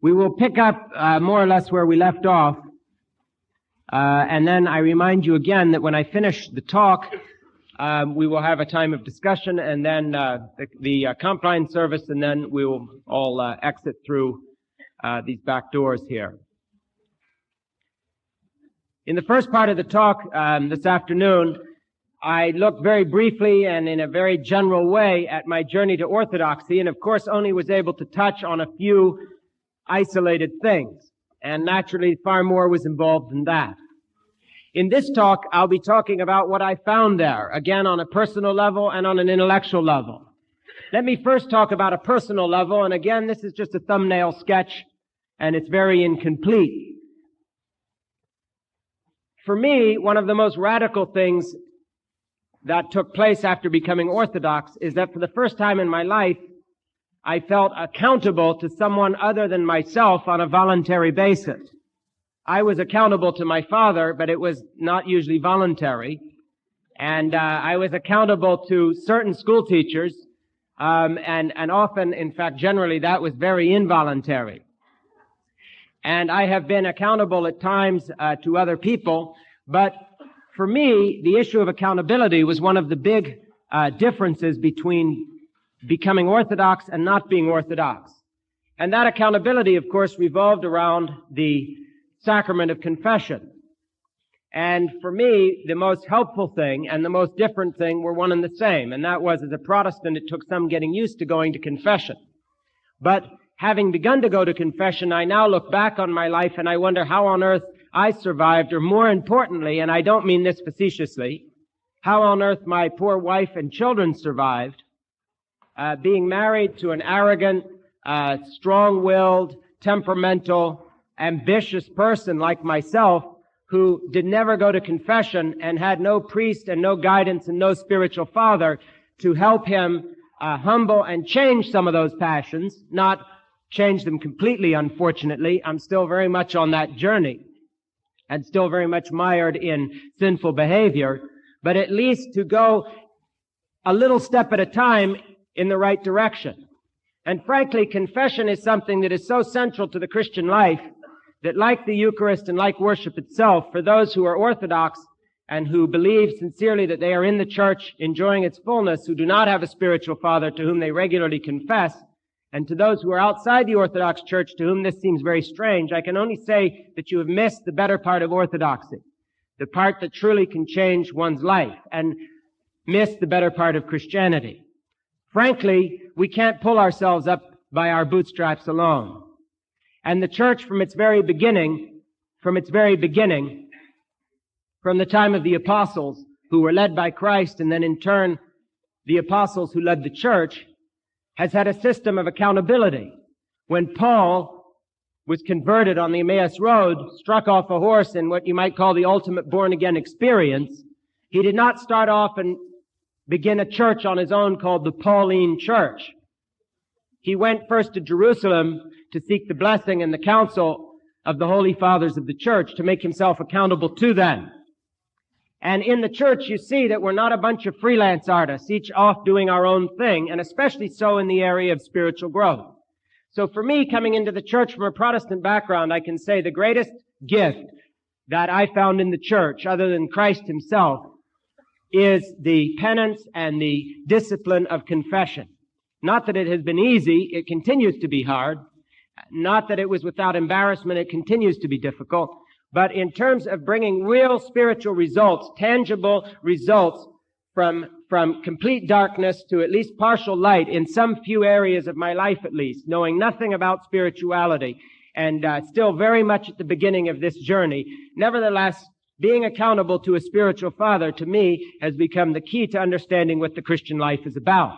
We will pick up more or less where we left off, and then I remind you again that when I finish the talk, we will have a time of discussion, and then the comp-line service, and then we will all exit through these back doors here. In the first part of the talk this afternoon, I looked very briefly and in a very general way at my journey to orthodoxy, and of course only was able to touch on a few isolated things. And naturally, far more was involved than that. In this talk, I'll be talking about what I found there, again on a personal level and on an intellectual level. Let me first talk about a personal level, and again, this is just a thumbnail sketch, and it's very incomplete. For me, one of the most radical things that took place after becoming Orthodox is that for the first time in my life, I felt accountable to someone other than myself on a voluntary basis. I was accountable to my father, but it was not usually voluntary. And I was accountable to certain school teachers, and often, in fact, generally, that was very involuntary. And I have been accountable at times to other people, but for me, the issue of accountability was one of the big differences between becoming Orthodox and not being Orthodox. And that accountability, of course, revolved around the sacrament of confession. And for me, the most helpful thing and the most different thing were one and the same. And that was, as a Protestant, it took some getting used to going to confession. But having begun to go to confession, I now look back on my life and I wonder how on earth I survived, or more importantly, and I don't mean this facetiously, how on earth my poor wife and children survived, being married to an arrogant, strong-willed, temperamental, ambitious person like myself, who did never go to confession and had no priest and no guidance and no spiritual father to help him humble and change some of those passions, not change them completely, unfortunately. I'm still very much on that journey and still very much mired in sinful behavior, but at least to go a little step at a time in the right direction. And frankly, confession is something that is so central to the Christian life that, like the Eucharist and like worship itself, for those who are Orthodox and who believe sincerely that they are in the church enjoying its fullness, who do not have a spiritual father to whom they regularly confess, and to those who are outside the Orthodox Church to whom this seems very strange, I can only say that you have missed the better part of Orthodoxy, the part that truly can change one's life, and missed the better part of Christianity. Frankly, we can't pull ourselves up by our bootstraps alone. And the church from the time of the apostles, who were led by Christ, and then in turn, the apostles who led the church, has had a system of accountability. When Paul was converted on the Emmaus Road, struck off a horse in what you might call the ultimate born-again experience, he did not start off and begin a church on his own called the Pauline Church. He went first to Jerusalem to seek the blessing and the counsel of the Holy Fathers of the Church, to make himself accountable to them. And in the church, you see that we're not a bunch of freelance artists, each off doing our own thing, and especially so in the area of spiritual growth. So for me, coming into the church from a Protestant background, I can say the greatest gift that I found in the church, other than Christ himself, is the penance and the discipline of confession. Not that it has been easy, it continues to be hard. Not that it was without embarrassment, it continues to be difficult. But in terms of bringing real spiritual results, tangible results from complete darkness to at least partial light in some few areas of my life at least, knowing nothing about spirituality, and still very much at the beginning of this journey, nevertheless, being accountable to a spiritual father, to me, has become the key to understanding what the Christian life is about.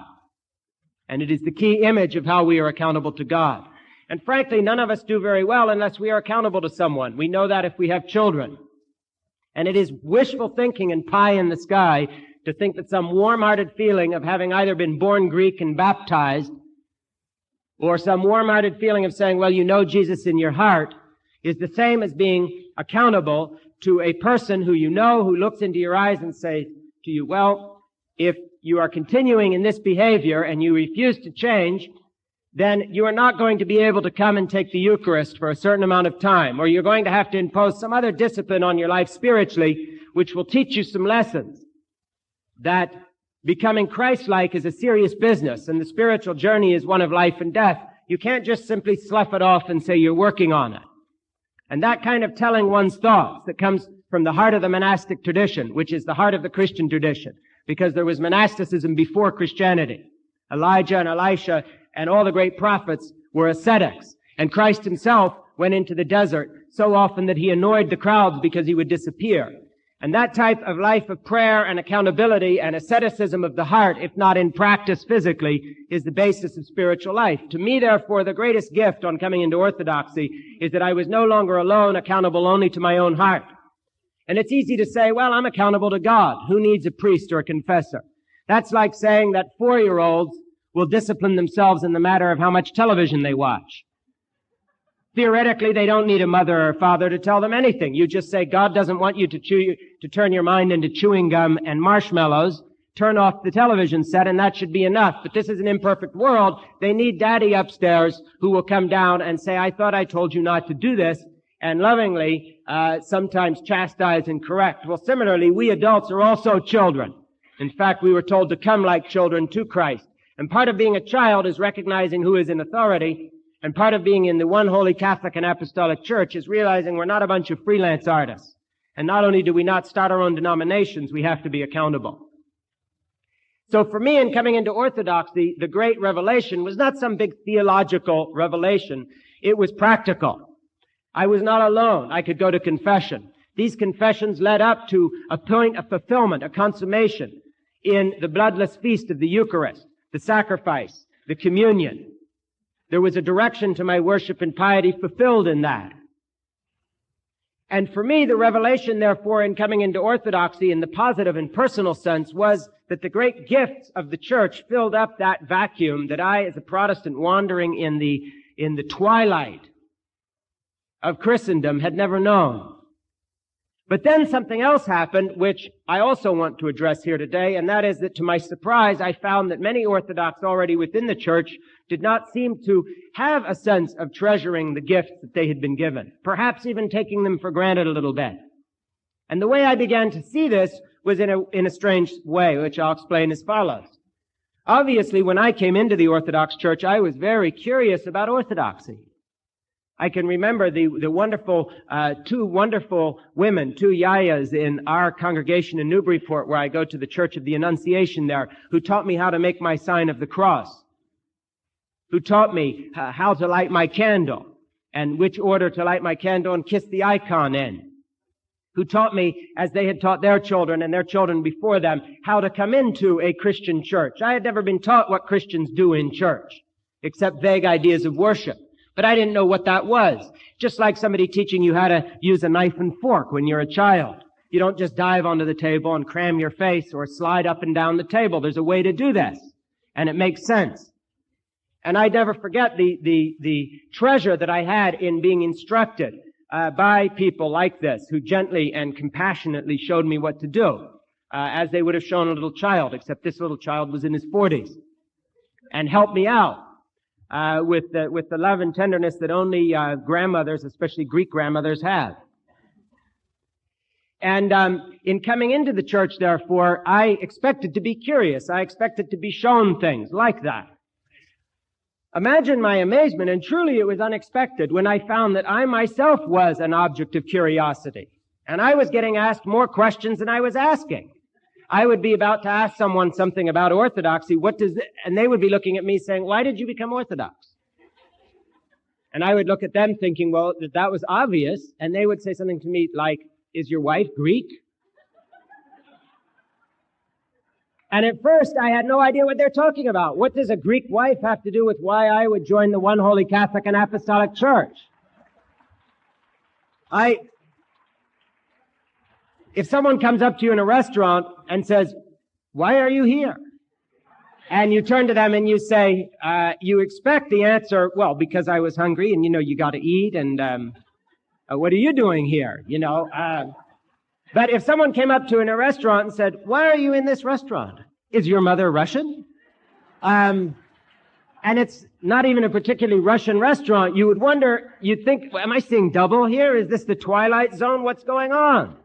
And it is the key image of how we are accountable to God. And frankly, none of us do very well unless we are accountable to someone. We know that if we have children. And it is wishful thinking and pie in the sky to think that some warm-hearted feeling of having either been born Greek and baptized, or some warm-hearted feeling of saying, well, you know Jesus in your heart, is the same as being accountable to a person who you know, who looks into your eyes and says to you, well, if you are continuing in this behavior and you refuse to change, then you are not going to be able to come and take the Eucharist for a certain amount of time, or you're going to have to impose some other discipline on your life spiritually, which will teach you some lessons. That becoming Christ-like is a serious business, and the spiritual journey is one of life and death. You can't just simply slough it off and say you're working on it. And that kind of telling one's thoughts that comes from the heart of the monastic tradition, which is the heart of the Christian tradition, because there was monasticism before Christianity. Elijah and Elisha and all the great prophets were ascetics. And Christ himself went into the desert so often that he annoyed the crowds because he would disappear. And that type of life of prayer and accountability and asceticism of the heart, if not in practice physically, is the basis of spiritual life. To me, therefore, the greatest gift on coming into orthodoxy is that I was no longer alone, accountable only to my own heart. And it's easy to say, well, I'm accountable to God. Who needs a priest or a confessor? That's like saying that 4-year-olds will discipline themselves in the matter of how much television they watch. Theoretically, they don't need a mother or father to tell them anything. You just say, God doesn't want you to turn your mind into chewing gum and marshmallows. Turn off the television set, and that should be enough. But this is an imperfect world. They need daddy upstairs who will come down and say, I thought I told you not to do this, and lovingly, sometimes chastise and correct. Well, similarly, we adults are also children. In fact, we were told to come like children to Christ. And part of being a child is recognizing who is in authority. And part of being in the one holy Catholic and Apostolic Church is realizing we're not a bunch of freelance artists. And not only do we not start our own denominations, we have to be accountable. So for me, in coming into orthodoxy, the great revelation was not some big theological revelation. It was practical. I was not alone. I could go to confession. These confessions led up to a point of fulfillment, a consummation in the bloodless feast of the Eucharist, the sacrifice, the communion. There was a direction to my worship and piety fulfilled in that. And for me, the revelation, therefore, in coming into orthodoxy in the positive and personal sense was that the great gifts of the church filled up that vacuum that I, as a Protestant wandering in the twilight of Christendom, had never known. But then something else happened, which I also want to address here today, and that is that to my surprise, I found that many Orthodox already within the church did not seem to have a sense of treasuring the gifts that they had been given, perhaps even taking them for granted a little bit. And the way I began to see this was in a strange way, which I'll explain as follows. Obviously, when I came into the Orthodox Church, I was very curious about orthodoxy. I can remember the wonderful, two wonderful women, two yayas in our congregation in Newburyport, where I go to the Church of the Annunciation there, who taught me how to make my sign of the cross, who taught me how to light my candle, and which order to light my candle and kiss the icon in, who taught me, as they had taught their children and their children before them, how to come into a Christian church. I had never been taught what Christians do in church, except vague ideas of worship. But I didn't know what that was. Just like somebody teaching you how to use a knife and fork when you're a child. You don't just dive onto the table and cram your face or slide up and down the table. There's a way to do this. And it makes sense. And I never forget the treasure that I had in being instructed by people like this, who gently and compassionately showed me what to do, as they would have shown a little child, except this little child was in his 40s, and helped me out. With the love and tenderness that only grandmothers, especially Greek grandmothers, have. And in coming into the church, therefore, I expected to be curious. I expected to be shown things like that. Imagine my amazement, and truly it was unexpected, when I found that I myself was an object of curiosity. And I was getting asked more questions than I was asking. I would be about to ask someone something about orthodoxy. And they would be looking at me saying, why did you become Orthodox? And I would look at them thinking, well, that was obvious. And they would say something to me like, is your wife Greek? And at first, I had no idea what they're talking about. What does a Greek wife have to do with why I would join the one holy Catholic and Apostolic Church? If someone comes up to you in a restaurant and says, why are you here? And you turn to them and you say, you expect the answer, well, because I was hungry and, you got to eat and, what are you doing here? But if someone came up to you in a restaurant and said, why are you in this restaurant? Is your mother Russian? And And it's not even a particularly Russian restaurant. You would wonder, you'd think, am I seeing double here? Is this the Twilight Zone? What's going on?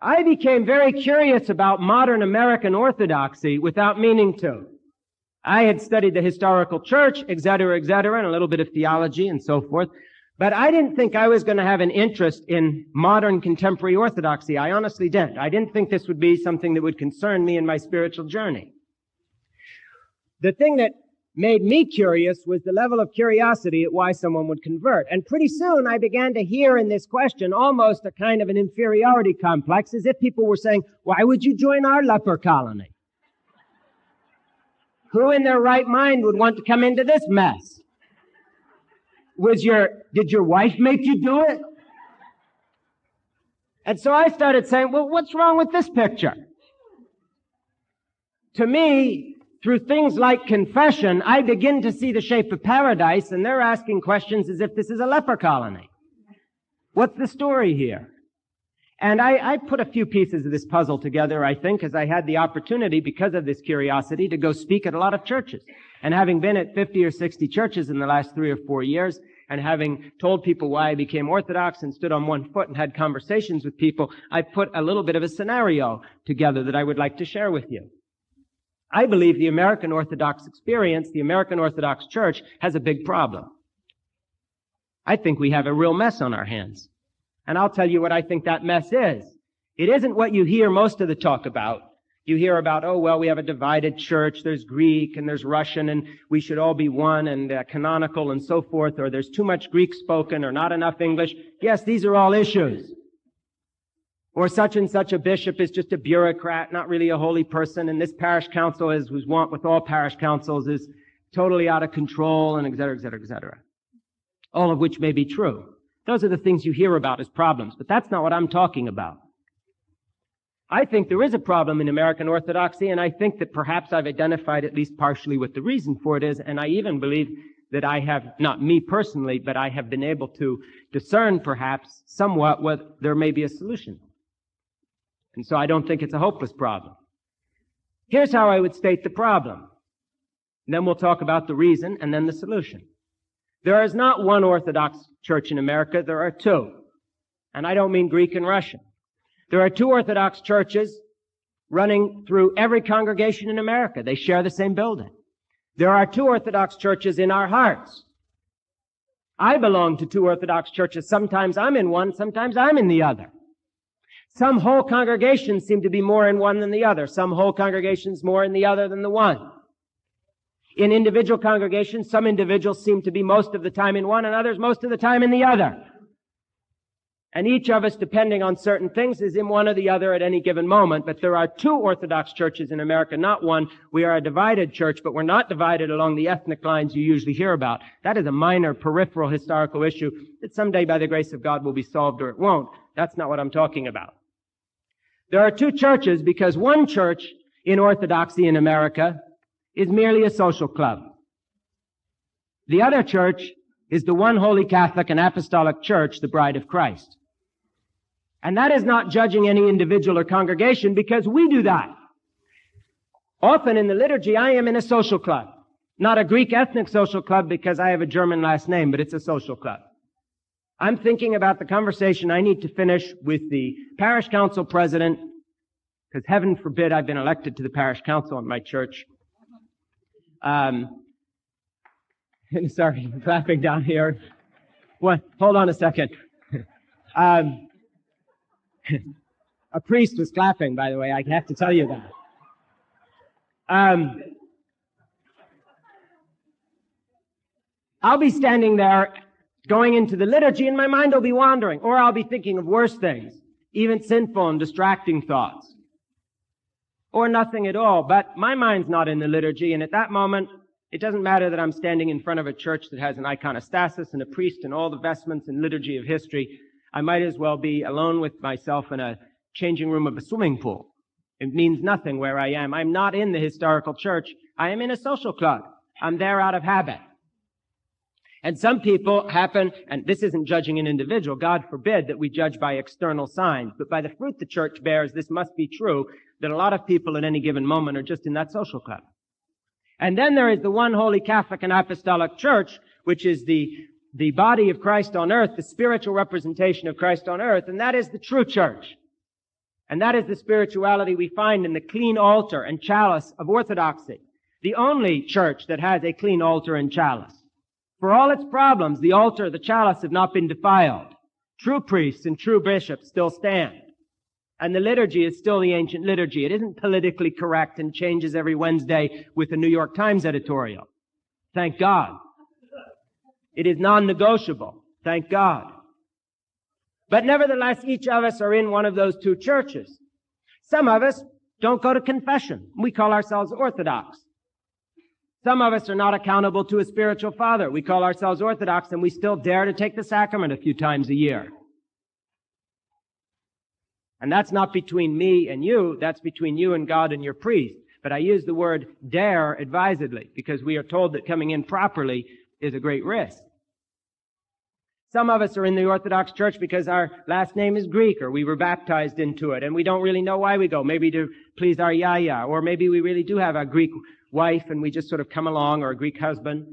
I became very curious about modern American Orthodoxy without meaning to. I had studied the historical church, et cetera, and a little bit of theology and so forth. But I didn't think I was going to have an interest in modern contemporary Orthodoxy. I honestly didn't. I didn't think this would be something that would concern me in my spiritual journey. The thing that made me curious was the level of curiosity at why someone would convert. And pretty soon I began to hear in this question almost a kind of an inferiority complex, as if people were saying, why would you join our leper colony? Who in their right mind would want to come into this mess? Did your wife make you do it? And so I started saying, well, what's wrong with this picture? To me, through things like confession, I begin to see the shape of paradise, and they're asking questions as if this is a leper colony. What's the story here? And I put a few pieces of this puzzle together, I think, as I had the opportunity, because of this curiosity, to go speak at a lot of churches. And having been at 50 or 60 churches in the last 3 or 4 years, and having told people why I became Orthodox and stood on one foot and had conversations with people, I put a little bit of a scenario together that I would like to share with you. I believe the American Orthodox experience, the American Orthodox Church, has a big problem. I think we have a real mess on our hands. And I'll tell you what I think that mess is. It isn't what you hear most of the talk about. You hear about, oh, well, we have a divided church, there's Greek and there's Russian and we should all be one and canonical and so forth, or there's too much Greek spoken or not enough English. Yes, these are all issues. Or such and such a bishop is just a bureaucrat, not really a holy person, and this parish council, as was wont with all parish councils, is totally out of control, and et cetera, et cetera, et cetera. All of which may be true. Those are the things you hear about as problems, but that's not what I'm talking about. I think there is a problem in American Orthodoxy, and I think that perhaps I've identified at least partially what the reason for it is, and I even believe that I have, not me personally, but I have been able to discern perhaps somewhat whether there may be a solution. And so I don't think it's a hopeless problem. Here's how I would state the problem. And then we'll talk about the reason and then the solution. There is not one Orthodox church in America. There are two. And I don't mean Greek and Russian. There are two Orthodox churches running through every congregation in America. They share the same building. There are two Orthodox churches in our hearts. I belong to two Orthodox churches. Sometimes I'm in one, sometimes I'm in the other. Some whole congregations seem to be more in one than the other. Some whole congregations more in the other than the one. In individual congregations, some individuals seem to be most of the time in one and others most of the time in the other. And each of us, depending on certain things, is in one or the other at any given moment. But there are two Orthodox churches in America, not one. We are a divided church, but we're not divided along the ethnic lines you usually hear about. That is a minor peripheral historical issue that someday, by the grace of God, will be solved or it won't. That's not what I'm talking about. There are two churches because one church in Orthodoxy in America is merely a social club. The other church is the one holy Catholic and Apostolic Church, the Bride of Christ. And that is not judging any individual or congregation because we do that. Often in the liturgy, I am in a social club. Not a Greek ethnic social club because I have a German last name, but it's a social club. I'm thinking about the conversation I need to finish with the parish council president, because heaven forbid I've been elected to the parish council in my church. Sorry, I'm clapping down here. What? Hold on a second. A priest was clapping, by the way. I have to tell you that. I'll be standing there going into the liturgy and my mind will be wandering, or I'll be thinking of worse things, even sinful and distracting thoughts, or nothing at all. But my mind's not in the liturgy, and at that moment, it doesn't matter that I'm standing in front of a church that has an iconostasis and a priest and all the vestments and liturgy of history. I might as well be alone with myself in a changing room of a swimming pool. It means nothing where I am. I'm not in the historical church. I am in a social club. I'm there out of habit. And some people happen, and this isn't judging an individual, God forbid that we judge by external signs, but by the fruit the church bears, this must be true, that a lot of people at any given moment are just in that social club. And then there is the one holy Catholic and Apostolic Church, which is the body of Christ on earth, the spiritual representation of Christ on earth, and that is the true church. And that is the spirituality we find in the clean altar and chalice of orthodoxy. The only church that has a clean altar and chalice. For all its problems, the altar, the chalice have not been defiled. True priests and true bishops still stand. And the liturgy is still the ancient liturgy. It isn't politically correct and changes every Wednesday with the New York Times editorial. Thank God. It is non-negotiable. Thank God. But nevertheless, each of us are in one of those two churches. Some of us don't go to confession. We call ourselves Orthodox. Some of us are not accountable to a spiritual father. We call ourselves Orthodox, and we still dare to take the sacrament a few times a year. And that's not between me and you. That's between you and God and your priest. But I use the word dare advisedly, because we are told that coming in properly is a great risk. Some of us are in the Orthodox Church because our last name is Greek, or we were baptized into it, and we don't really know why we go. Maybe to please our yaya, or maybe we really do have a Greek wife and we just sort of come along, or a Greek husband,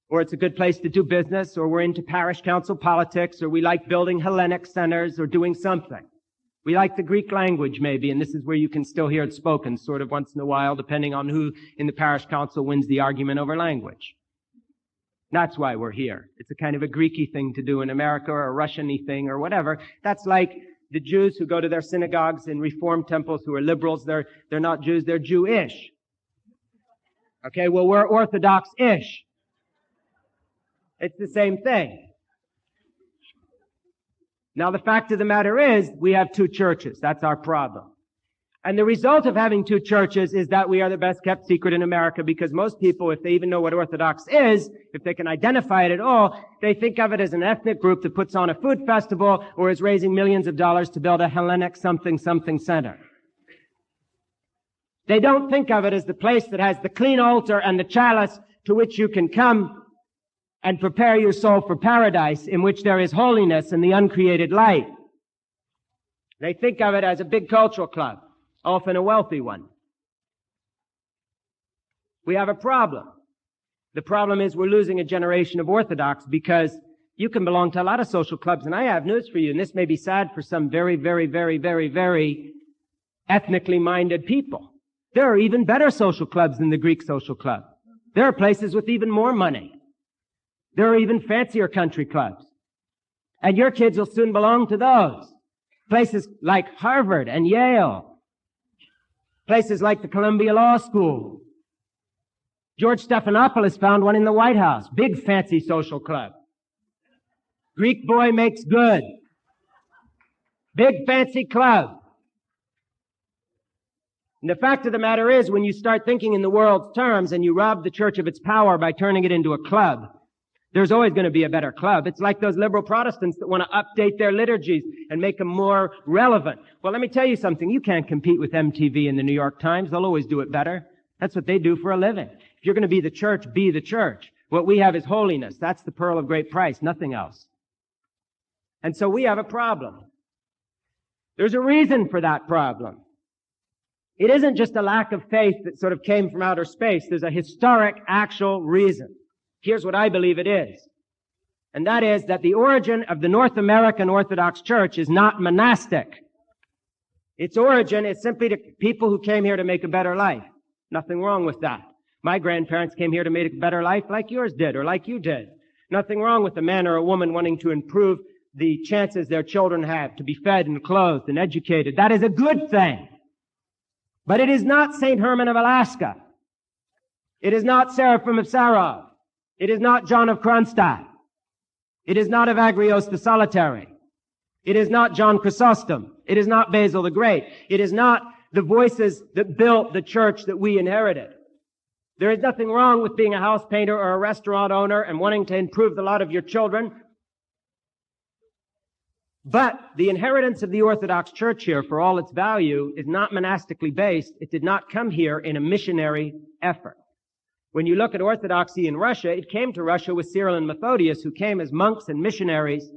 or it's a good place to do business, or we're into parish council politics, or we like building Hellenic centers or doing something. We like the Greek language maybe, and this is where you can still hear it spoken sort of once in a while, depending on who in the parish council wins the argument over language. That's why we're here. It's a kind of a Greeky thing to do in America, or a Russian-y thing, or whatever. That's like the Jews who go to their synagogues and Reformed temples who are liberals. They're not Jews, they're Jewish. Okay, well, we're Orthodox-ish. It's the same thing. Now, the fact of the matter is, we have two churches. That's our problem. And the result of having two churches is that we are the best kept secret in America, because most people, if they even know what Orthodox is, if they can identify it at all, they think of it as an ethnic group that puts on a food festival or is raising millions of dollars to build a Hellenic something center. They don't think of it as the place that has the clean altar and the chalice to which you can come and prepare your soul for paradise, in which there is holiness and the uncreated light. They think of it as a big cultural club, often a wealthy one. We have a problem. The problem is we're losing a generation of Orthodox, because you can belong to a lot of social clubs, and I have news for you, and this may be sad for some very, very, very, very, very ethnically minded people. There are even better social clubs than the Greek social club. There are places with even more money. There are even fancier country clubs. And your kids will soon belong to those. Places like Harvard and Yale. Places like the Columbia Law School. George Stephanopoulos found one in the White House. Big fancy social club. Greek boy makes good. Big fancy club. And the fact of the matter is, when you start thinking in the world's terms and you rob the church of its power by turning it into a club, there's always going to be a better club. It's like those liberal Protestants that want to update their liturgies and make them more relevant. Well, let me tell you something. You can't compete with MTV and the New York Times. They'll always do it better. That's what they do for a living. If you're going to be the church, be the church. What we have is holiness. That's the pearl of great price, nothing else. And so we have a problem. There's a reason for that problem. It isn't just a lack of faith that sort of came from outer space. There's a historic, actual reason. Here's what I believe it is. And that is that the origin of the North American Orthodox Church is not monastic. Its origin is simply to people who came here to make a better life. Nothing wrong with that. My grandparents came here to make a better life like yours did, or like you did. Nothing wrong with a man or a woman wanting to improve the chances their children have to be fed and clothed and educated. That is a good thing. But it is not St. Herman of Alaska. It is not Seraphim of Sarov. It is not John of Kronstadt. It is not Evagrios the Solitary. It is not John Chrysostom. It is not Basil the Great. It is not the voices that built the church that we inherited. There is nothing wrong with being a house painter or a restaurant owner and wanting to improve the lot of your children. But the inheritance of the Orthodox Church here, for all its value, is not monastically based. It did not come here in a missionary effort. When you look at Orthodoxy in Russia, it came to Russia with Cyril and Methodius, who came as monks and missionaries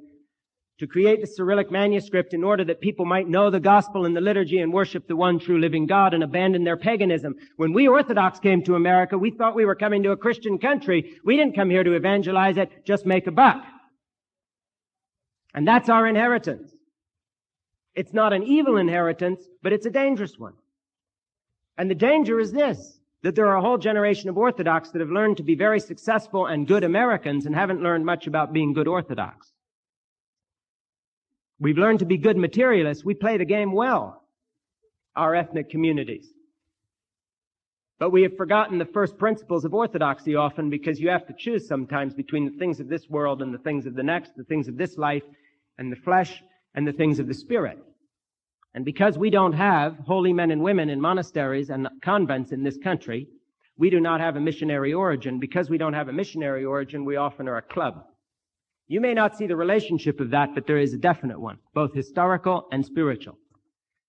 to create the Cyrillic manuscript in order that people might know the gospel and the liturgy and worship the one true living God and abandon their paganism. When we Orthodox came to America, we thought we were coming to a Christian country. We didn't come here to evangelize it, just make a buck. And that's our inheritance. It's not an evil inheritance, but it's a dangerous one. And the danger is this, that there are a whole generation of Orthodox that have learned to be very successful and good Americans and haven't learned much about being good Orthodox. We've learned to be good materialists. We play the game well, our ethnic communities. But we have forgotten the first principles of orthodoxy often, because you have to choose sometimes between the things of this world and the things of the next, the things of this life and the flesh and the things of the spirit. And because we don't have holy men and women in monasteries and convents in this country, we do not have a missionary origin. Because we don't have a missionary origin, we often are a club. You may not see the relationship of that, but there is a definite one, both historical and spiritual.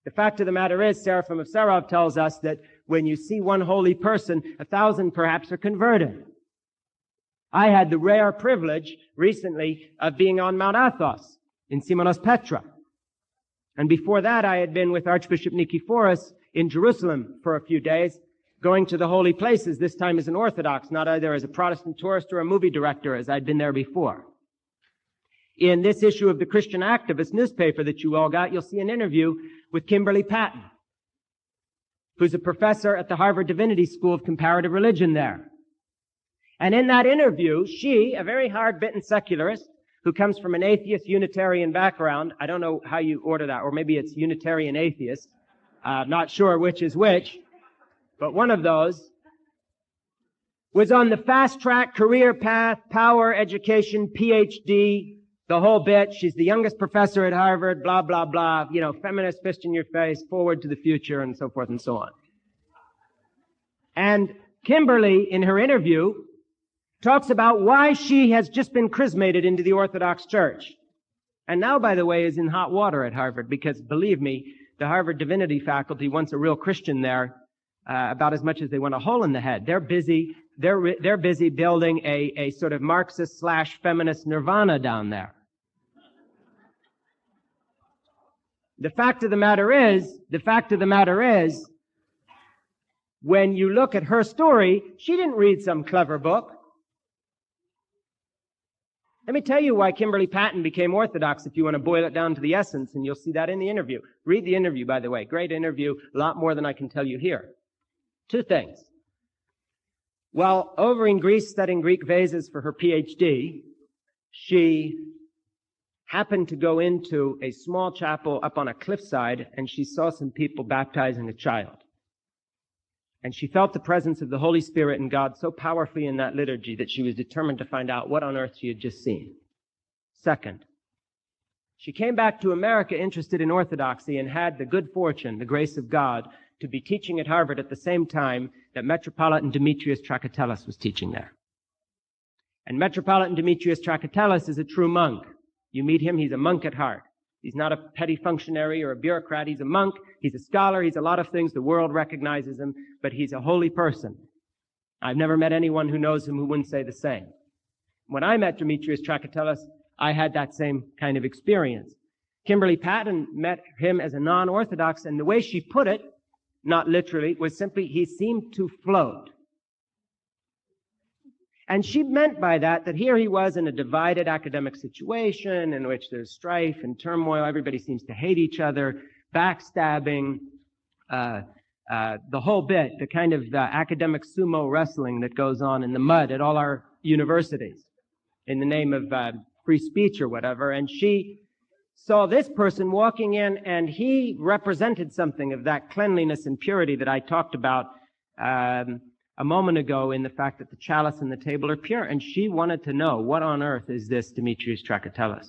The fact of the matter is, Seraphim of Sarov tells us that when you see one holy person, 1,000 perhaps are converted. I had the rare privilege recently of being on Mount Athos in Simonos Petra. And before that, I had been with Archbishop Nikiforos in Jerusalem for a few days, going to the holy places, this time as an Orthodox, not either as a Protestant tourist or a movie director, as I'd been there before. In this issue of the Christian Activist newspaper that you all got, you'll see an interview with Kimberly Patton, who's a professor at the Harvard Divinity School of Comparative Religion there. And in that interview, she, a very hard-bitten secularist, who comes from an atheist Unitarian background, I don't know how you order that, or maybe it's Unitarian atheist, not sure which is which, but one of those, was on the fast-track career path, power, education, PhD, the whole bit. She's the youngest professor at Harvard, blah, blah, blah, feminist, fist in your face, forward to the future, and so forth and so on. And Kimberly, in her interview, talks about why she has just been chrismated into the Orthodox Church. And now, by the way, is in hot water at Harvard, because, believe me, the Harvard Divinity faculty wants a real Christian there about as much as they want a hole in the head. They're busy building a sort of Marxist/feminist nirvana down there. The fact of the matter is, when you look at her story, she didn't read some clever book. Let me tell you why Kimberly Patton became Orthodox, if you want to boil it down to the essence, and you'll see that in the interview. Read the interview, by the way. Great interview, a lot more than I can tell you here. Two things. While over in Greece studying Greek vases for her PhD, she happened to go into a small chapel up on a cliffside, and she saw some people baptizing a child. And she felt the presence of the Holy Spirit and God so powerfully in that liturgy that she was determined to find out what on earth she had just seen. Second, she came back to America interested in orthodoxy and had the good fortune, the grace of God, to be teaching at Harvard at the same time that Metropolitan Demetrius Trakatellis was teaching there. And Metropolitan Demetrius Trakatellis is a true monk. You meet him, he's a monk at heart. He's not a petty functionary or a bureaucrat. He's a monk. He's a scholar. He's a lot of things. The world recognizes him, but he's a holy person. I've never met anyone who knows him who wouldn't say the same. When I met Demetrius Trakatellis, I had that same kind of experience. Kimberly Patton met him as a non-Orthodox, and the way she put it, not literally, was simply, he seemed to float. And she meant by that here he was in a divided academic situation in which there's strife and turmoil. Everybody seems to hate each other, backstabbing, the whole bit, the kind of academic sumo wrestling that goes on in the mud at all our universities in the name of free speech or whatever. And she saw this person walking in, and he represented something of that cleanliness and purity that I talked about a moment ago, in the fact that the chalice and the table are pure. And she wanted to know, what on earth is this Demetrius Trakatellis?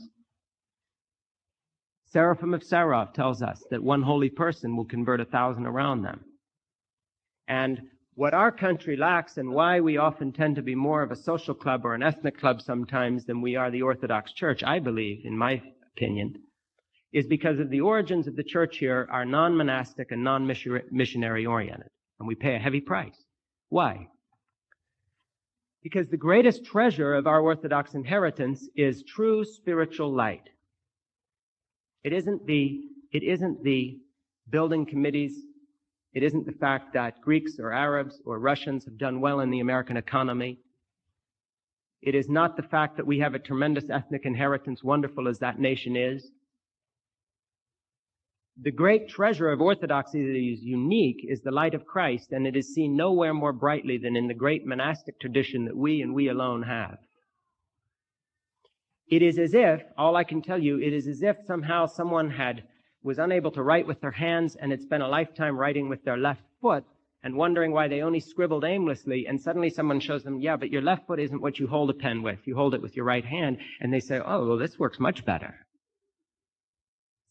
Seraphim of Sarov tells us that one holy person will convert 1,000 around them. And what our country lacks, and why we often tend to be more of a social club or an ethnic club sometimes than we are the Orthodox Church, I believe, in my opinion, is because of the origins of the church here are non-monastic and non-missionary oriented. And we pay a heavy price. Why? Because the greatest treasure of our Orthodox inheritance is true spiritual light. It isn't the building committees. It isn't the fact that Greeks or Arabs or Russians have done well in the American economy. It is not the fact that we have a tremendous ethnic inheritance, wonderful as that nation is. The great treasure of orthodoxy that is unique is the light of Christ, and it is seen nowhere more brightly than in the great monastic tradition that we and we alone have. It is as if, all I can tell you, it is as if somehow someone was unable to write with their hands and had spent a lifetime writing with their left foot and wondering why they only scribbled aimlessly, and suddenly someone shows them, yeah, but your left foot isn't what you hold a pen with. You hold it with your right hand, and they say, oh, well, this works much better.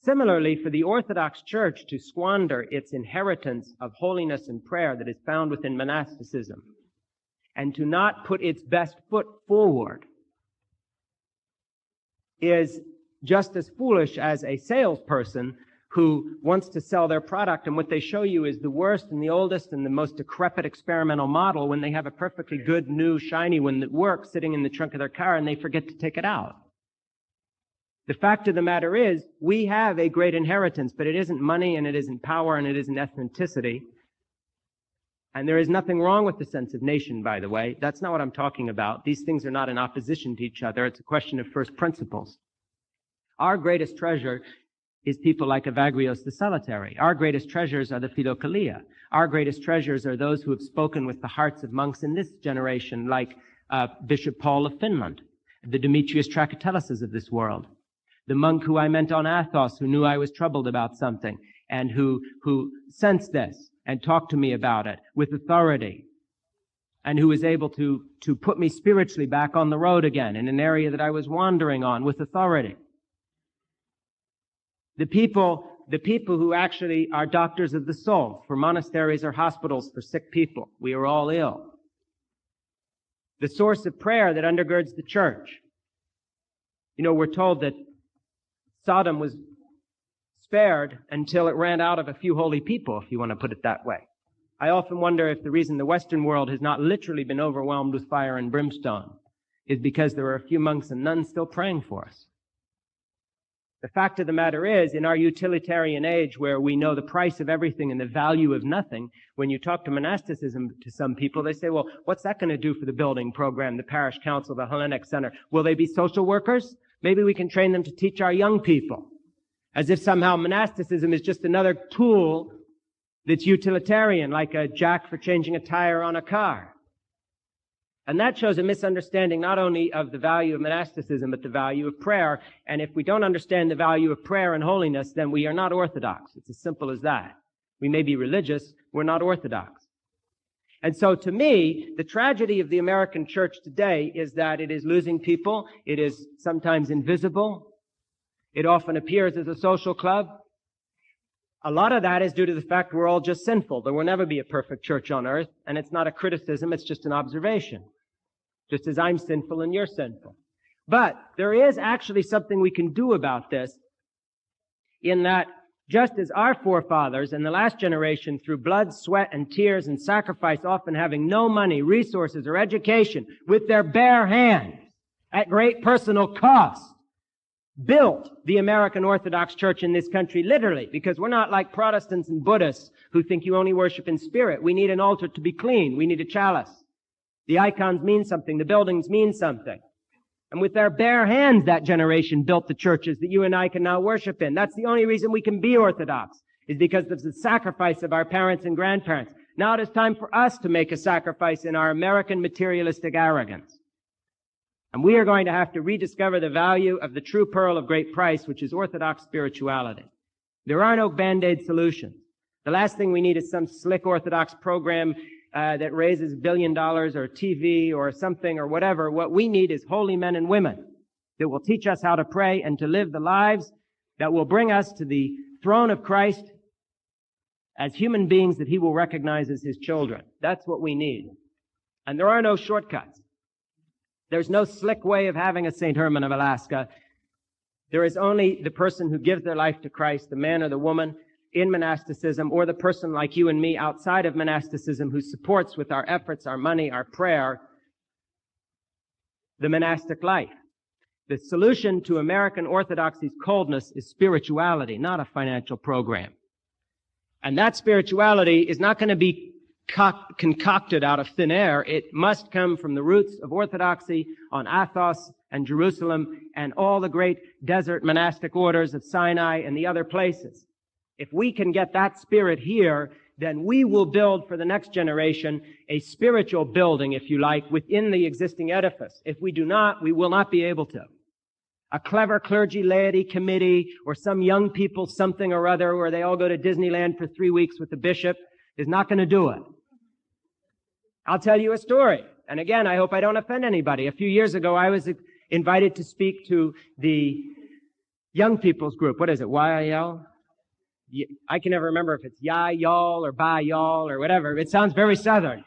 Similarly, for the Orthodox Church to squander its inheritance of holiness and prayer that is found within monasticism, and to not put its best foot forward, is just as foolish as a salesperson who wants to sell their product, and what they show you is the worst and the oldest and the most decrepit experimental model when they have a perfectly good, new, shiny one that works sitting in the trunk of their car and they forget to take it out. The fact of the matter is, we have a great inheritance, but it isn't money and it isn't power and it isn't ethnicity. And there is nothing wrong with the sense of nation, by the way. That's not what I'm talking about. These things are not in opposition to each other. It's a question of first principles. Our greatest treasure is people like Evagrios the Solitary. Our greatest treasures are the Philokalia. Our greatest treasures are those who have spoken with the hearts of monks in this generation, like Bishop Paul of Finland, the Demetrius Trakatellises of this world, the monk who I met on Athos, who knew I was troubled about something, and who sensed this and talked to me about it with authority, and who was able to put me spiritually back on the road again in an area that I was wandering on with authority. The people who actually are doctors of the soul for monasteries or hospitals for sick people. We are all ill. The source of prayer that undergirds the church. You know, we're told that Sodom was spared until it ran out of a few holy people, if you want to put it that way. I often wonder if the reason the Western world has not literally been overwhelmed with fire and brimstone is because there are a few monks and nuns still praying for us. The fact of the matter is, in our utilitarian age where we know the price of everything and the value of nothing, when you talk to monasticism to some people, they say, well, what's that going to do for the building program, the parish council, the Hellenic Center? Will they be social workers? Maybe we can train them to teach our young people. As if somehow monasticism is just another tool that's utilitarian, like a jack for changing a tire on a car. And that shows a misunderstanding not only of the value of monasticism, but the value of prayer. And if we don't understand the value of prayer and holiness, then we are not orthodox. It's as simple as that. We may be religious, we're not orthodox. And so to me, the tragedy of the American church today is that it is losing people. It is sometimes invisible. It often appears as a social club. A lot of that is due to the fact we're all just sinful. There will never be a perfect church on earth, and it's not a criticism, it's just an observation. Just as I'm sinful and you're sinful. But there is actually something we can do about this, in that just as our forefathers in the last generation, through blood, sweat, and tears and sacrifice, often having no money, resources, or education, with their bare hands, at great personal cost, built the American Orthodox Church in this country, literally, because we're not like Protestants and Buddhists who think you only worship in spirit. We need an altar to be clean. We need a chalice. The icons mean something. The buildings mean something. And with their bare hands, that generation built the churches that you and I can now worship in. That's the only reason we can be Orthodox, is because of the sacrifice of our parents and grandparents. Now it is time for us to make a sacrifice in our American materialistic arrogance. And we are going to have to rediscover the value of the true pearl of great price, which is Orthodox spirituality. There are no Band-Aid solutions. The last thing we need is some slick Orthodox program that raises $1 billion or TV or something or whatever. What we need is holy men and women that will teach us how to pray and to live the lives that will bring us to the throne of Christ as human beings that he will recognize as his children. That's what we need. And there are no shortcuts. There's no slick way of having a St. Herman of Alaska. There is only the person who gives their life to Christ, the man or the woman in monasticism, or the person like you and me outside of monasticism who supports with our efforts, our money, our prayer, the monastic life. The solution to American Orthodoxy's coldness is spirituality, not a financial program. And that spirituality is not going to be concocted out of thin air. It must come from the roots of Orthodoxy on Athos and Jerusalem and all the great desert monastic orders of Sinai and the other places. If we can get that spirit here, then we will build for the next generation a spiritual building, if you like, within the existing edifice. If we do not, we will not be able to. A clever clergy laity committee or some young people something or other where they all go to Disneyland for 3 weeks with the bishop is not going to do it. I'll tell you a story. And again, I hope I don't offend anybody. A few years ago, I was invited to speak to the young people's group. What is it, YIL? I can never remember if it's y'all or by y'all or whatever. It sounds very Southern.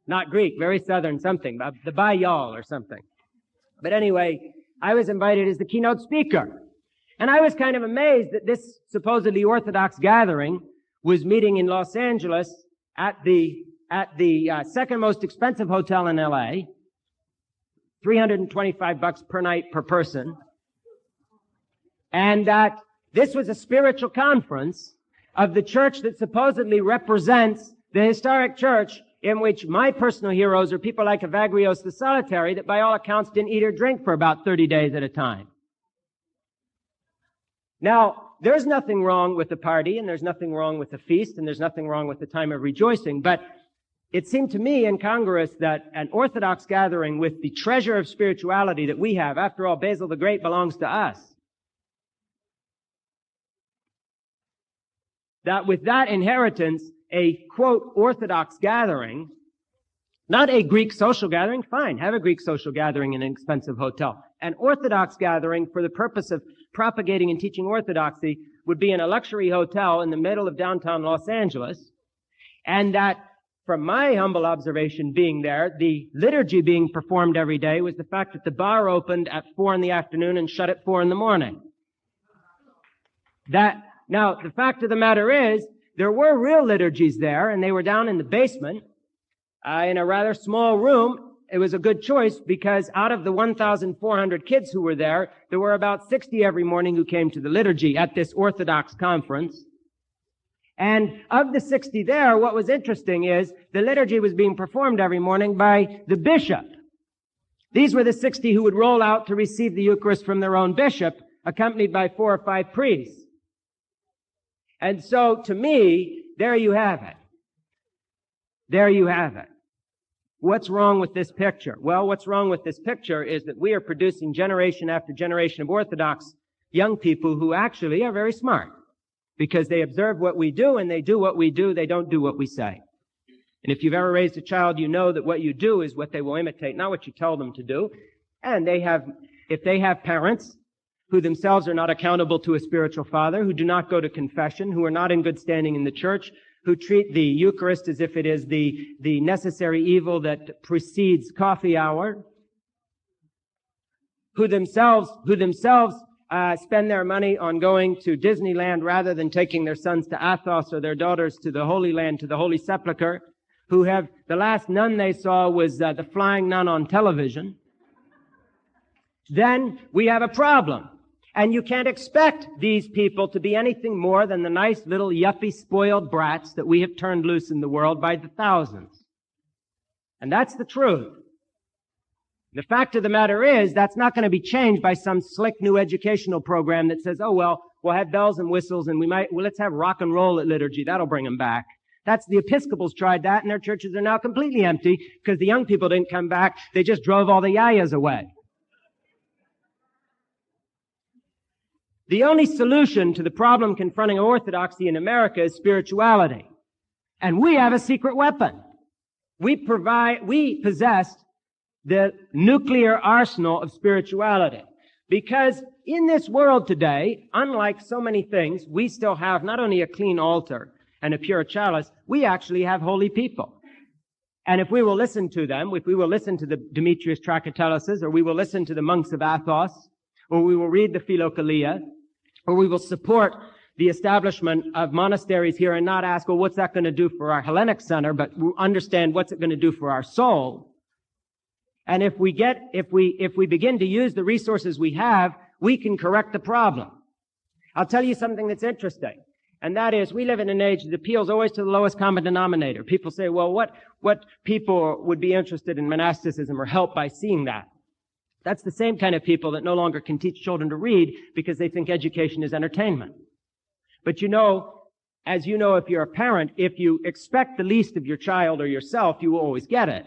Not Greek, very Southern something. The by y'all or something. But anyway, I was invited as the keynote speaker. And I was kind of amazed that this supposedly Orthodox gathering was meeting in Los Angeles at the second most expensive hotel in LA, $325 per night per person. And that this was a spiritual conference of the church that supposedly represents the historic church in which my personal heroes are people like Evagrios the Solitary that by all accounts didn't eat or drink for about 30 days at a time. Now, there's nothing wrong with the party, and there's nothing wrong with the feast, and there's nothing wrong with the time of rejoicing, but it seemed to me incongruous that an Orthodox gathering with the treasure of spirituality that we have, after all, Basil the Great belongs to us, that with that inheritance, a, quote, Orthodox gathering, not a Greek social gathering, fine, have a Greek social gathering in an expensive hotel. An Orthodox gathering for the purpose of propagating and teaching Orthodoxy would be in a luxury hotel in the middle of downtown Los Angeles, and that, from my humble observation being there, the liturgy being performed every day was the fact that the bar opened at 4 in the afternoon and shut at 4 in the morning. Now, the fact of the matter is, there were real liturgies there, and they were down in the basement, in a rather small room. It was a good choice because out of the 1,400 kids who were there were about 60 every morning who came to the liturgy at this Orthodox conference. And of the 60 there, what was interesting is the liturgy was being performed every morning by the bishop. These were the 60 who would roll out to receive the Eucharist from their own bishop, accompanied by 4 or 5 priests. And so, to me, there you have it. There you have it. What's wrong with this picture? Well, what's wrong with this picture is that we are producing generation after generation of Orthodox young people who actually are very smart because they observe what we do and they do what we do. They don't do what we say. And if you've ever raised a child, you know that what you do is what they will imitate, not what you tell them to do. And if they have parents who themselves are not accountable to a spiritual father, who do not go to confession, who are not in good standing in the church, who treat the Eucharist as if it is the necessary evil that precedes coffee hour, who themselves spend their money on going to Disneyland rather than taking their sons to Athos or their daughters to the Holy Land, to the Holy Sepulchre, who have, the last nun they saw was the flying nun on television, then we have a problem. And you can't expect these people to be anything more than the nice little yuppie spoiled brats that we have turned loose in the world by the thousands. And that's the truth. The fact of the matter is, that's not going to be changed by some slick new educational program that says, oh, well, we'll have bells and whistles and let's have rock and roll at liturgy. That'll bring them back. The Episcopals tried that and their churches are now completely empty because the young people didn't come back. They just drove all the yayas away. The only solution to the problem confronting Orthodoxy in America is spirituality. And we have a secret weapon. We possess the nuclear arsenal of spirituality. Because in this world today, unlike so many things, we still have not only a clean altar and a pure chalice, we actually have holy people. And if we will listen to them, if we will listen to the Demetrius Trachateluses, or we will listen to the monks of Athos, or we will read the Philokalia, or we will support the establishment of monasteries here and not ask, well, what's that going to do for our Hellenic center, but we'll understand what's it going to do for our soul. And if we begin to use the resources we have, we can correct the problem. I'll tell you something that's interesting. And that is, we live in an age that appeals always to the lowest common denominator. People say, well, what people would be interested in monasticism or help by seeing that? That's the same kind of people that no longer can teach children to read because they think education is entertainment. But you know, as you know, if you're a parent, if you expect the least of your child or yourself, you will always get it.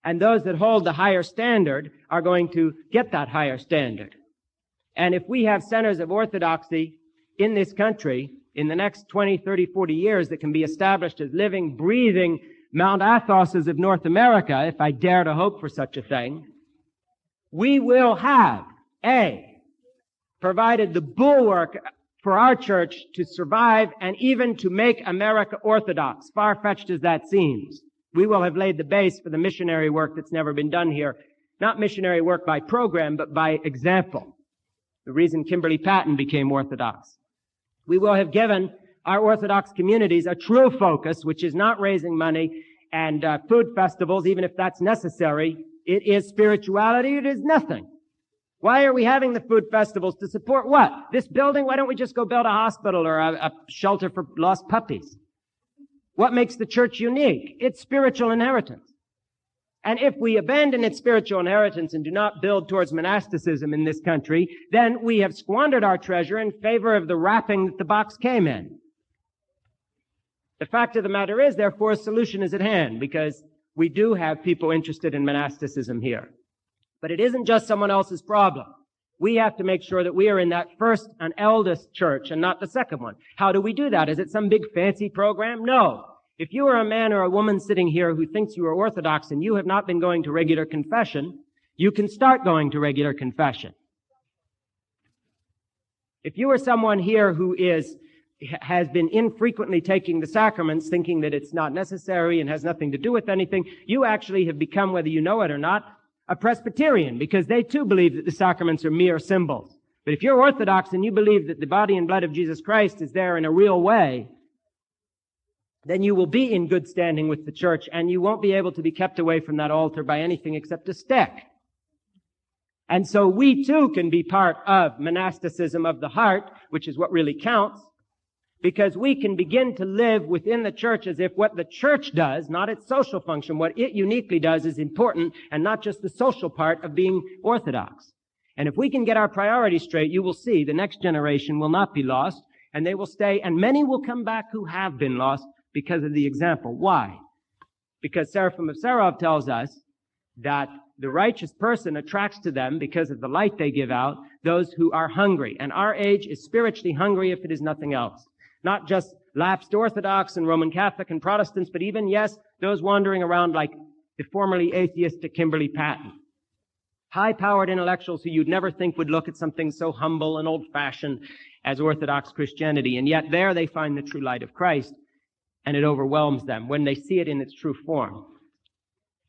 And those that hold the higher standard are going to get that higher standard. And if we have centers of orthodoxy in this country in the next 20, 30, 40 years that can be established as living, breathing Mount Athoses of North America, if I dare to hope for such a thing, we will have, provided the bulwark for our church to survive and even to make America orthodox, far-fetched as that seems. We will have laid the base for the missionary work that's never been done here. Not missionary work by program, but by example. The reason Kimberly Patton became Orthodox. We will have given our Orthodox communities a true focus, which is not raising money and food festivals, even if that's necessary. It is spirituality. It is nothing. Why are we having the food festivals? To support what? This building? Why don't we just go build a hospital or a shelter for lost puppies? What makes the church unique? It's spiritual inheritance. And if we abandon its spiritual inheritance and do not build towards monasticism in this country, then we have squandered our treasure in favor of the wrapping that the box came in. The fact of the matter is, therefore, a solution is at hand, because we do have people interested in monasticism here. But it isn't just someone else's problem. We have to make sure that we are in that first and eldest church and not the second one. How do we do that? Is it some big fancy program? No. If you are a man or a woman sitting here who thinks you are Orthodox and you have not been going to regular confession, you can start going to regular confession. If you are someone here who has been infrequently taking the sacraments, thinking that it's not necessary and has nothing to do with anything, you actually have become, whether you know it or not, a Presbyterian, because they too believe that the sacraments are mere symbols. But if you're Orthodox and you believe that the body and blood of Jesus Christ is there in a real way, then you will be in good standing with the church, and you won't be able to be kept away from that altar by anything except a stick. And so we too can be part of monasticism of the heart, which is what really counts, because we can begin to live within the church as if what the church does, not its social function, what it uniquely does is important, and not just the social part of being Orthodox. And if we can get our priorities straight, you will see the next generation will not be lost, and they will stay, and many will come back who have been lost because of the example. Why? Because Seraphim of Sarov tells us that the righteous person attracts to them, because of the light they give out, those who are hungry. And our age is spiritually hungry if it is nothing else. Not just lapsed Orthodox and Roman Catholic and Protestants, but even, yes, those wandering around like the formerly atheistic Kimberly Patton. High-powered intellectuals who you'd never think would look at something so humble and old-fashioned as Orthodox Christianity. And yet there they find the true light of Christ, and it overwhelms them when they see it in its true form.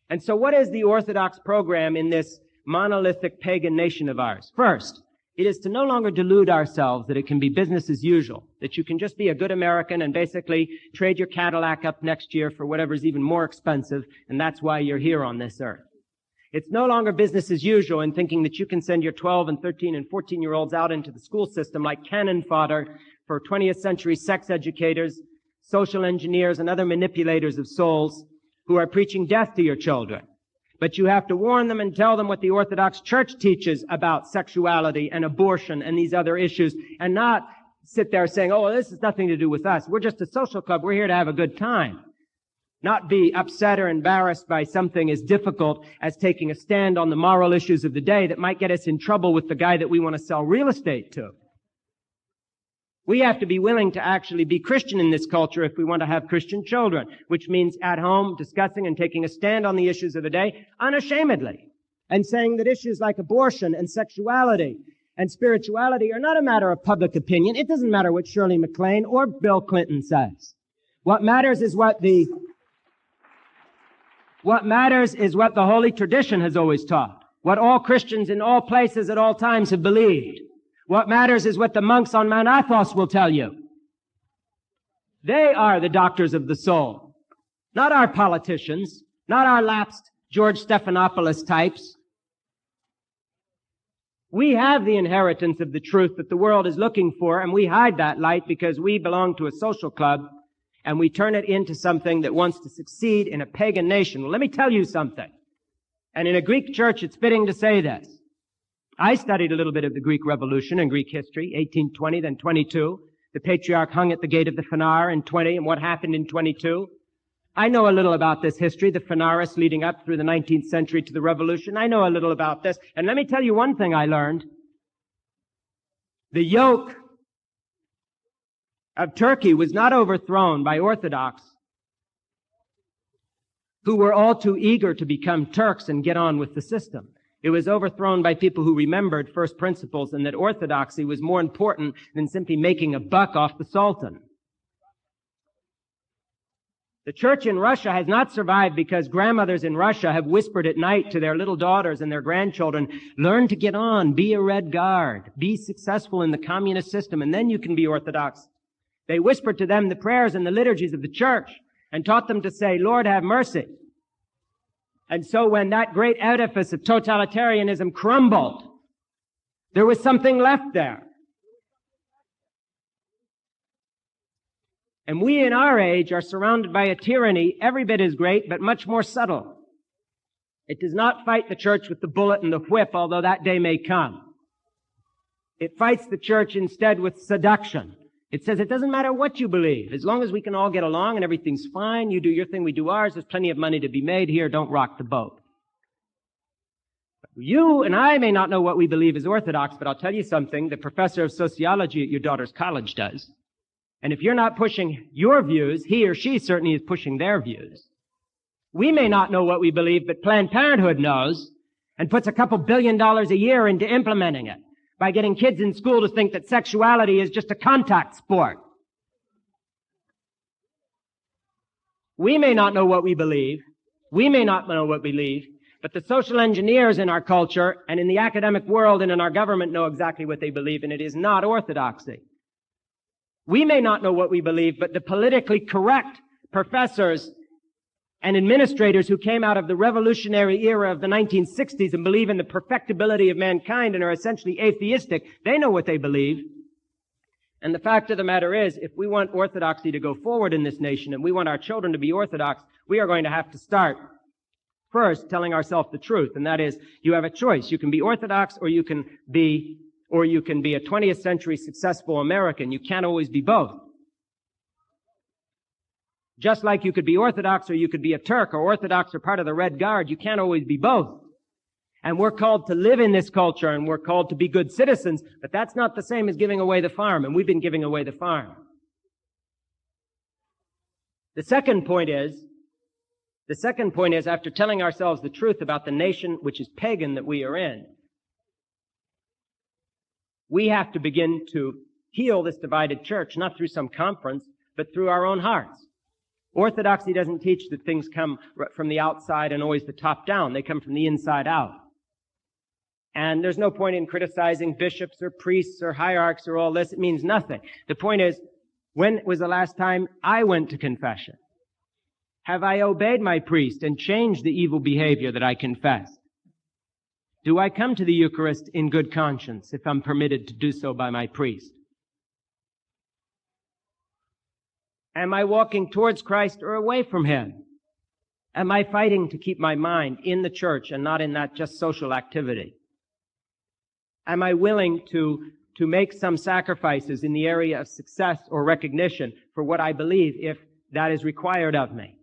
And so what is the Orthodox program in this monolithic pagan nation of ours? First, it is to no longer delude ourselves that it can be business as usual, that you can just be a good American and basically trade your Cadillac up next year for whatever's even more expensive, and that's why you're here on this earth. It's no longer business as usual in thinking that you can send your 12 and 13 and 14-year-olds out into the school system like cannon fodder for 20th century sex educators, social engineers, and other manipulators of souls who are preaching death to your children. But you have to warn them and tell them what the Orthodox Church teaches about sexuality and abortion and these other issues, and not sit there saying, oh, this has nothing to do with us. We're just a social club. We're here to have a good time. Not be upset or embarrassed by something as difficult as taking a stand on the moral issues of the day that might get us in trouble with the guy that we want to sell real estate to. We have to be willing to actually be Christian in this culture if we want to have Christian children, which means at home discussing and taking a stand on the issues of the day unashamedly, and saying that issues like abortion and sexuality and spirituality are not a matter of public opinion. It doesn't matter what Shirley MacLaine or Bill Clinton says. What matters is what the Holy Tradition has always taught, what all Christians in all places at all times have believed. What matters is what the monks on Mount Athos will tell you. They are the doctors of the soul, not our politicians, not our lapsed George Stephanopoulos types. We have the inheritance of the truth that the world is looking for, and we hide that light because we belong to a social club, and we turn it into something that wants to succeed in a pagan nation. Well, let me tell you something. And in a Greek church, it's fitting to say this. I studied a little bit of the Greek Revolution and Greek history, 1820, then 22. The patriarch hung at the gate of the Phanar in 20, and what happened in 22. I know a little about this history, the Phanarists leading up through the 19th century to the Revolution. I know a little about this. And let me tell you one thing I learned. The yoke of Turkey was not overthrown by Orthodox who were all too eager to become Turks and get on with the system. It was overthrown by people who remembered first principles and that orthodoxy was more important than simply making a buck off the Sultan. The church in Russia has not survived because grandmothers in Russia have whispered at night to their little daughters and their grandchildren, learn to get on, be a Red Guard, be successful in the communist system, and then you can be Orthodox. They whispered to them the prayers and the liturgies of the church and taught them to say, Lord, have mercy. And so when that great edifice of totalitarianism crumbled, there was something left there. And we in our age are surrounded by a tyranny every bit as great, but much more subtle. It does not fight the church with the bullet and the whip, although that day may come. It fights the church instead with seduction. It says it doesn't matter what you believe. As long as we can all get along and everything's fine, you do your thing, we do ours, there's plenty of money to be made here, don't rock the boat. You and I may not know what we believe is orthodox, but I'll tell you something, the professor of sociology at your daughter's college does. And if you're not pushing your views, he or she certainly is pushing their views. We may not know what we believe, but Planned Parenthood knows and puts a couple $2 billion a year into implementing it by getting kids in school to think that sexuality is just a contact sport. We may not know what we believe. We may not know what we believe, but the social engineers in our culture and in the academic world and in our government know exactly what they believe, and it is not orthodoxy. We may not know what we believe, but the politically correct professors and administrators who came out of the revolutionary era of the 1960s and believe in the perfectibility of mankind and are essentially atheistic, they know what they believe. And the fact of the matter is, if we want orthodoxy to go forward in this nation and we want our children to be orthodox, we are going to have to start first telling ourselves the truth, and that is, you have a choice. You can be orthodox or you can be a 20th century successful American. You can't always be both. Just like you could be Orthodox or you could be a Turk, or Orthodox or part of the Red Guard, you can't always be both. And we're called to live in this culture and we're called to be good citizens, but that's not the same as giving away the farm, and we've been giving away the farm. The second point is, after telling ourselves the truth about the nation which is pagan that we are in, we have to begin to heal this divided church, not through some conference, but through our own hearts. Orthodoxy doesn't teach that things come from the outside and always the top down. They come from the inside out. And there's no point in criticizing bishops or priests or hierarchs or all this. It means nothing. The point is, when was the last time I went to confession? Have I obeyed my priest and changed the evil behavior that I confessed? Do I come to the Eucharist in good conscience if I'm permitted to do so by my priest? Am I walking towards Christ or away from Him? Am I fighting to keep my mind in the church and not in that just social activity? Am I willing to make some sacrifices in the area of success or recognition for what I believe if that is required of me?